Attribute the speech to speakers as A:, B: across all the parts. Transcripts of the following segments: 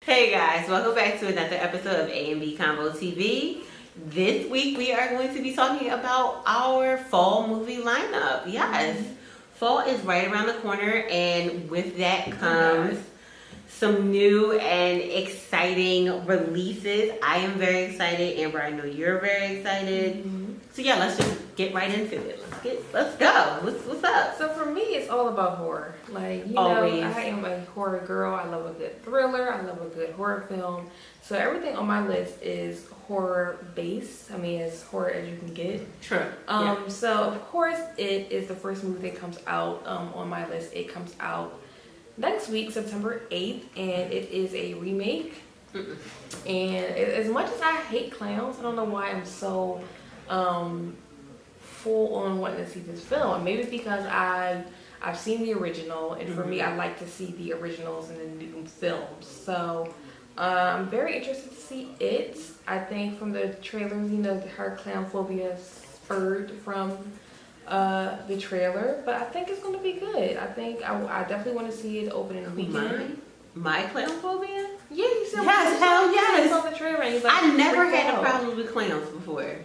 A: Hey guys, welcome back to another episode of AandBConvoTV. This week we are going to be talking about our fall movie lineup. Yes, fall is right around the corner, and with that comes some new and exciting releases. I am very excited. Amber, I know you're very excited. So yeah, let's just get right into it. Let's go. What's up?
B: So for me, it's all about horror. Like, you know, I am a horror girl. I love a good thriller. I love a good horror film. So everything on my list is horror based. I mean, as horror as you can get.
A: True.
B: So of course, it is the first movie that comes out on my list. It comes out next week, September 8th, and it is a remake. And as much as I hate clowns, I don't know why I'm so full on wanting to see this film. Maybe it's because I've seen the original, and for me, I like to see the originals and the new films. So I'm very interested to see it. I think from the trailers, you know, her clown phobia spurred from the trailer, but I think it's going to be good. I think I definitely want to see it opening weekend.
A: My clown phobia?
B: Yeah, you said
A: yes, hell yes.
B: You saw the trailer and like,
A: I never had a problem with clowns before.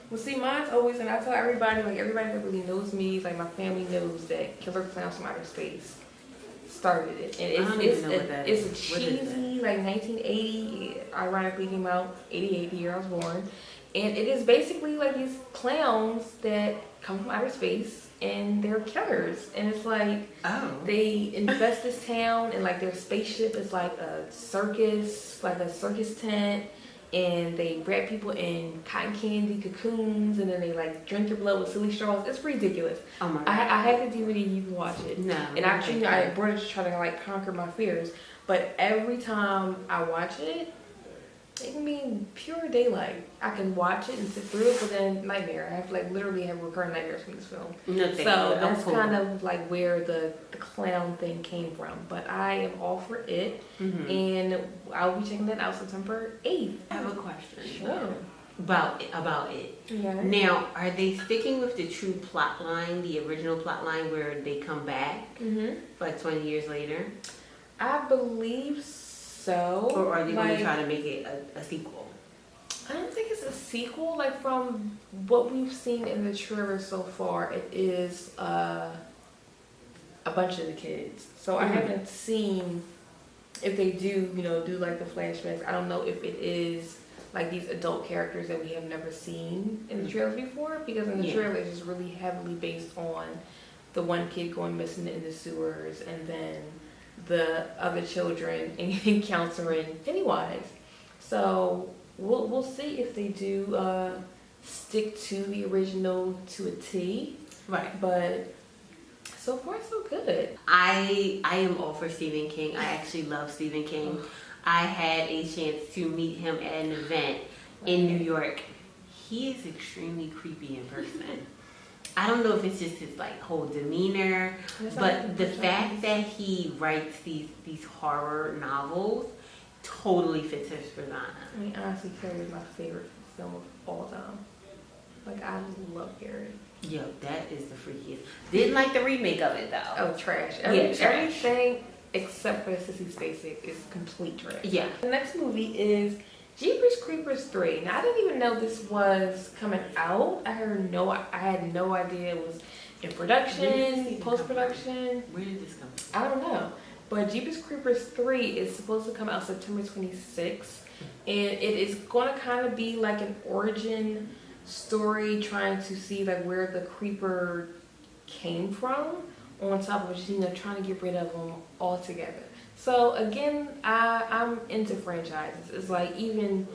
B: Well, see, mine's always, and I tell everybody, like everybody that really knows me, like my family knows that Killer Clowns from Outer Space started it, and it's a cheesy like 1980. Ironically, came out 88, the year I was born, and it is basically like these clowns that come from outer space and they're killers, and it's like they infest this town, and like their spaceship is like a circus tent. And they wrap people in cotton candy cocoons, and then they like drink your blood with silly straws. It's ridiculous. Oh my God. I had the DVD. You can watch it. No. And actually, I brought it to try to like conquer my fears. But every time I watch it, it can be pure daylight. I can watch it and sit through it, but then nightmare. I have like literally have recurring nightmares from this film. So that's kind of like where the clown thing came from. But I am all for it, and I'll be checking that out September 8th.
A: I have a question.
B: Sure.
A: About it. Yeah. Now, are they sticking with the true plot line, the original plot line where they come back like 20 years later?
B: I believe so.
A: Or are they going to try to make it a sequel?
B: I don't think it's a sequel. Like from what we've seen in the trailer so far, it is a bunch of the kids. So I haven't seen if they do like the flashbacks. I don't know if it is like these adult characters that we have never seen in the trailers before, because in the trailer it's just really heavily based on the one kid going missing in the sewers, and then the other children encountering Pennywise. So we'll see if they do stick to the original to a T. Right. But so far so good.
A: I am all for Stephen King. I actually love Stephen King. I had a chance to meet him at an event in New York. He is extremely creepy in person. I don't know if it's just his like whole demeanor, but the fact that he writes these horror novels totally fits his persona.
B: I mean, honestly, Carrie is my favorite film of all time. Like, I love Carrie.
A: Yo, that is the freakiest. Didn't like the remake of it though.
B: Oh, trash. Everything except for Sissy Spacek is complete trash. Yeah. The next movie is Jeepers Creepers 3. Now, I didn't even know this was coming out. I had no idea it was in production, post-production.
A: Where did this come from?
B: I don't know. But Jeepers Creepers 3 is supposed to come out September 26th. And it is going to kind of be like an origin story, trying to see like where the creeper came from, on top of just, trying to get rid of them altogether. So again, I'm into franchises. It's like even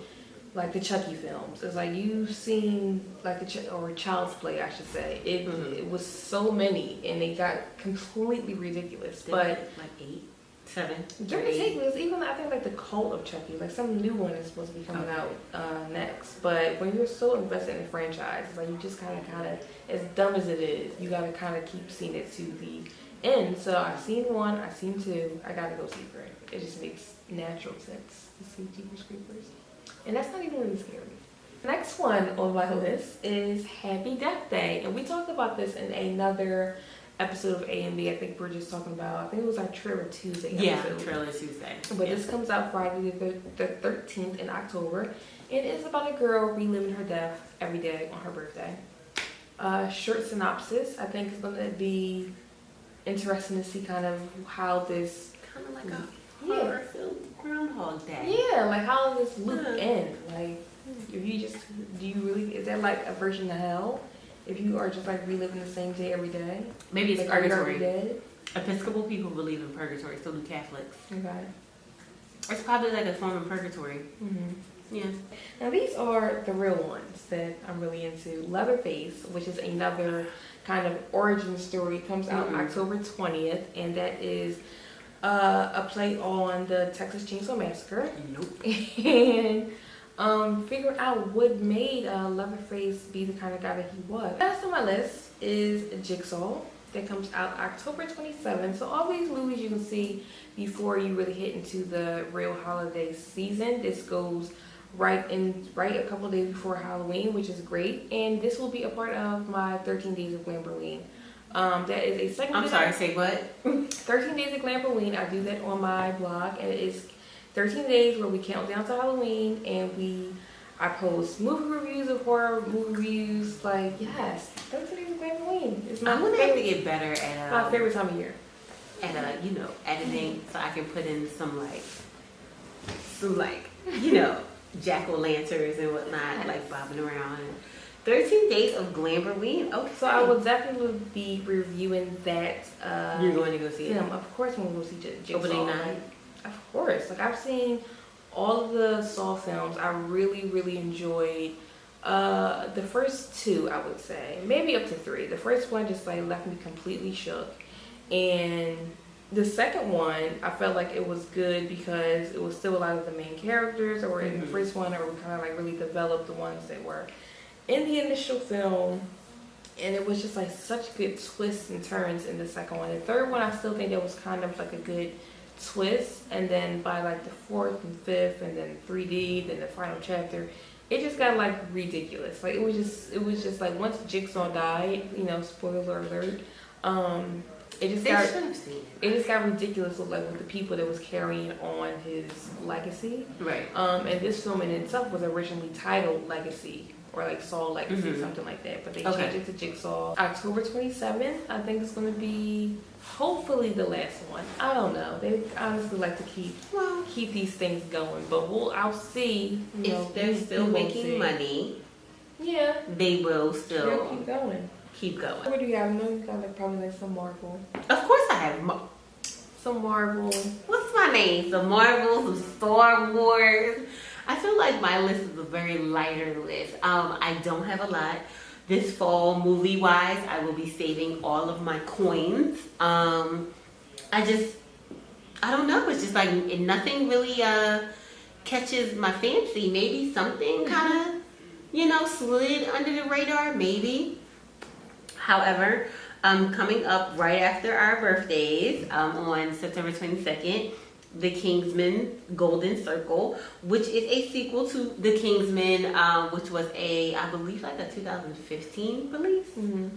B: like the Chucky films. It's like you've seen like or Child's Play, I should say. It was so many, and they got completely ridiculous. But
A: like 8, 7.
B: Give or take, because even I think like the Cult of Chucky, like some new one is supposed to be coming out next. But when you're so invested in the franchise, it's like you just kind of, as dumb as it is, you gotta kind of keep seeing it to the end. So I've seen 1, I've seen 2, I gotta go see 3. It just makes natural sense to see Jeepers Creepers. And that's not even really scary. The next one on my list is Happy Deathday. And we talked about this in another episode of A&B. I think we're just talking about, I think it was our Trailer Tuesday episode.
A: Yeah, Trailer Tuesday.
B: But this comes out Friday the 13th in October. It is about a girl reliving her death every day on her birthday. Short synopsis. I think it's going to be interesting to see kind of how this...
A: Kind of like a horror film, Groundhog Day.
B: Yeah, like how does this loop end? Like, if you just... Do you really... Is that like a version of hell? If you are just like reliving the same day every day?
A: Maybe it's
B: like,
A: purgatory.
B: Are you dead?
A: Episcopal people believe in purgatory, so do Catholics.
B: Okay.
A: It's probably like a form of purgatory. Yeah.
B: Now these are the real ones that I'm really into. Leatherface, which is another kind of origin story, comes out October 20th, and that is a play on the Texas Chainsaw Massacre.
A: Nope.
B: And figure out what made Leatherface be the kind of guy that he was. Last on my list is Jigsaw. That comes out October 27th. So all these movies you can see before you really hit into the real holiday season. This goes right a couple days before Halloween, which is great. And this will be a part of my 13 Days of Glamberween. That is a segment.
A: I'm sorry, say what?
B: 13 Days of Glamberween. I do that on my blog, and it is 13 days where we count down to Halloween, and I post movie reviews of horror movie reviews. Like, yes, 13 Days of Glamberween. It's
A: I'm gonna have to get better at
B: my favorite time of year.
A: At editing, so I can put in some jack-o'-lanterns and whatnot, like bobbing around. 13 Days of Glamberween. Okay.
B: So I will definitely be reviewing that.
A: You're going to go see it?
B: Of course, I'm going to go see Jigsaw.
A: Opening night.
B: Of course. Like, I've seen all of the Saw films. I really, really enjoyed the first two, I would say. Maybe up to three. The first one just like left me completely shook. And the second one, I felt like it was good because it was still a lot of the main characters that were in the first one, or we kind of like really developed the ones that were in the initial film. And it was just like such good twists and turns in the second one. The third one, I still think there was kind of like a good twist, and then by like the fourth and fifth, and then 3D, then the final chapter, it just got like ridiculous. Like it was just like once Jigsaw died, spoiler alert, it just got ridiculous with the people that was carrying on his legacy.
A: Right.
B: And this film in itself was originally titled Legacy, or like Saw Legacy, something like that. But they changed it to Jigsaw. October 27th, I think it's going to be hopefully the last one. I don't know. They honestly like to keep these things going. But I'll see.
A: If they're still making money,
B: yeah,
A: they will still
B: keep going. What do you have? I know you got probably some Marvel.
A: Of course I have
B: some Marvel.
A: What's my name? Some Marvel, some Star Wars. I feel like my list is a very lighter list. I don't have a lot. This fall, movie-wise, I will be saving all of my coins. I don't know. It's just like nothing really catches my fancy. Maybe something kind of, slid under the radar. Maybe. However, coming up right after our birthdays, on September 22nd, The Kingsmen Golden Circle, which is a sequel to The Kingsmen, which was I believe like a 2015 release,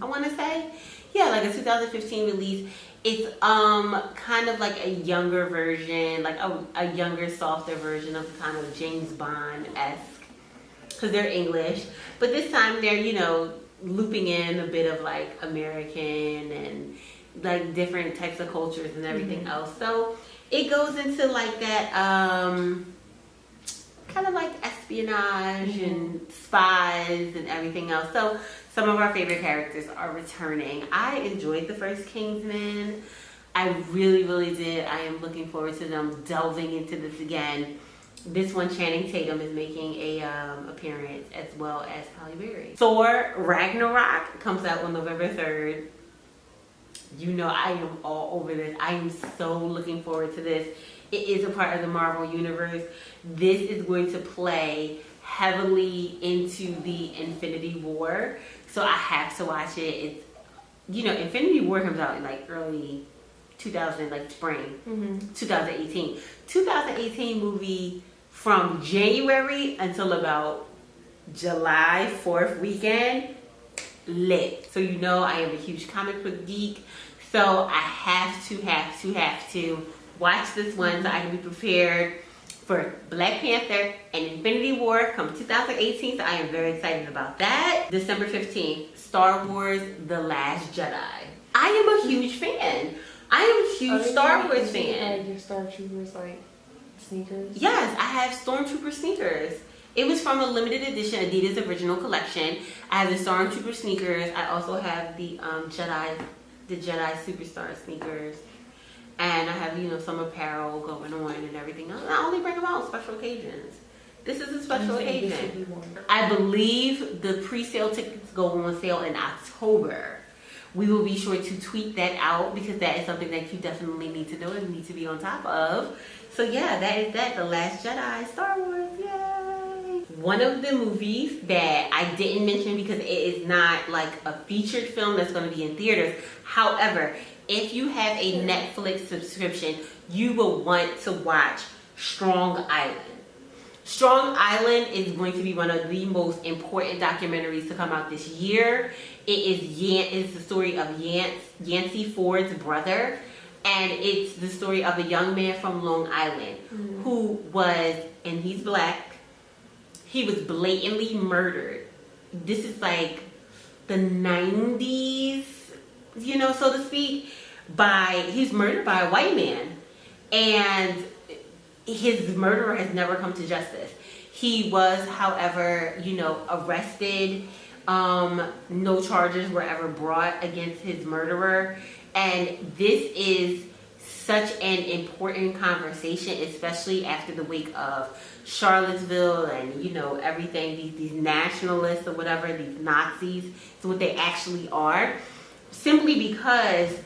A: I want to say. Yeah, like a 2015 release. It's kind of like a younger version, like a younger, softer version of kind of James Bond-esque, because they're English. But this time they're, looping in a bit of like American and like different types of cultures and everything else. So it goes into like that kind of like espionage and spies and everything else. So some of our favorite characters are returning. I enjoyed the first Kingsman. I really, really did. I am looking forward to them delving into this again. This one, Channing Tatum is making a appearance, as well as Halle Berry. Thor Ragnarok comes out on November 3rd. I am all over this. I am so looking forward to this. It is a part of the Marvel Universe. This is going to play heavily into the Infinity War. So I have to watch it. Infinity War comes out in like early 2000, like spring, 2018. 2018 movie from January until about July 4th weekend, lit. So I am a huge comic book geek. So I have to watch this one so I can be prepared for Black Panther and Infinity War come 2018. So I am very excited about that. December 15th, Star Wars The Last Jedi. I am a huge fan. I am a huge Star Wars fan.
B: Like your Star Troopers like sneakers?
A: Yes, I have Stormtrooper sneakers. It was from a limited edition Adidas original collection. I have the Stormtrooper sneakers. I also have the Jedi Superstar sneakers. And I have, you know, some apparel going on and everything else. I only bring them out on special occasions. This is a special occasion. I believe the pre-sale tickets go on sale in October. We will be sure to tweet that out because that is something that you definitely need to know and need to be on top of. So yeah, that is that. The Last Jedi, Star Wars, yay! One of the movies that I didn't mention because it is not like a featured film that's going to be in theaters. However, if you have a Netflix subscription, you will want to watch Strong Island. Strong Island is going to be one of the most important documentaries to come out this year. It's the story of Yancey Ford's brother, and it's the story of a young man from Long Island who was, and he's Black, he was blatantly murdered. This is like the 90s, you know, so to speak. He's murdered by a white man, and his murderer has never come to justice. He was, however, you know, arrested. No charges were ever brought against his murderer. And this is such an important conversation, especially after the wake of Charlottesville and, you know, everything, these nationalists or whatever, these Nazis. It's what they actually are. Simply because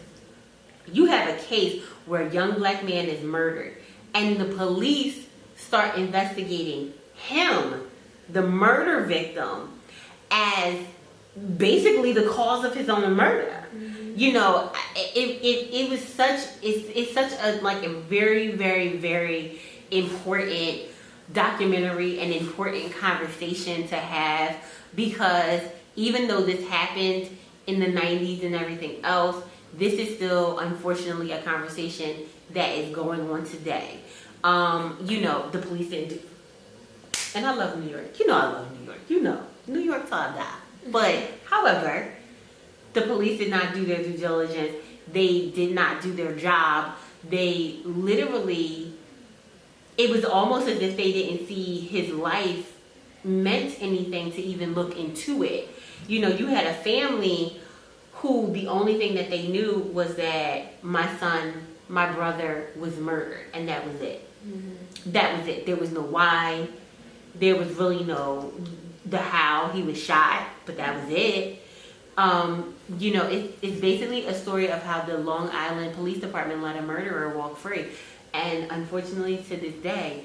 A: you have a case where a young Black man is murdered and the police start investigating him, the murder victim, as basically the cause of his own murder. You know, it was such, it's such a, like a very, very, very important documentary and important conversation to have, because even though this happened in the 90s and everything else, this is still, unfortunately, a conversation that is going on today. You know, the police didn't do, and I love New York. You know I love New York. You know, New York till I die. But, however, the police did not do their due diligence. They did not do their job. They literally, it was almost as if they didn't see his life meant anything to even look into it. You know, you had a family who the only thing that they knew was that my brother was murdered, and that was it. That was it. There was no why. There was really no the how he was shot, but that was it. You know, it's basically a story of how the Long Island Police Department let a murderer walk free. And unfortunately, to this day,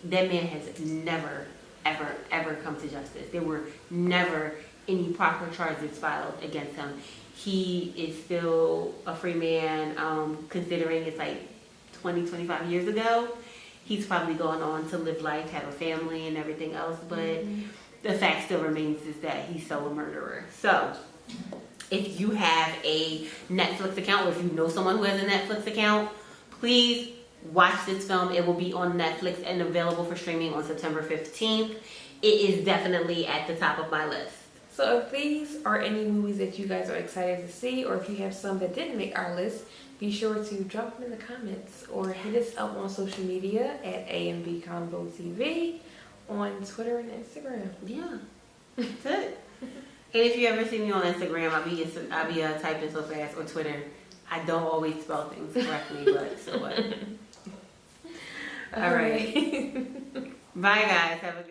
A: that man has never, ever, ever come to justice. There were never any proper charges filed against him. He is still a free man, considering it's like 20, 25 years ago. He's probably going on to live life, have a family and everything else, but the fact still remains is that he's still a murderer. So, if you have a Netflix account, or if you know someone who has a Netflix account, please watch this film. It will be on Netflix and available for streaming on September 15th. It is definitely at the top of my list.
B: So if these are any movies that you guys are excited to see, or if you have some that didn't make our list, be sure to drop them in the comments or hit us up on social media at AandBConvoTV on Twitter and Instagram.
A: Yeah, that's it. And if you ever see me on Instagram, I'll be typing so fast, or Twitter. I don't always spell things correctly, but so what? All right. Bye, guys. Have a good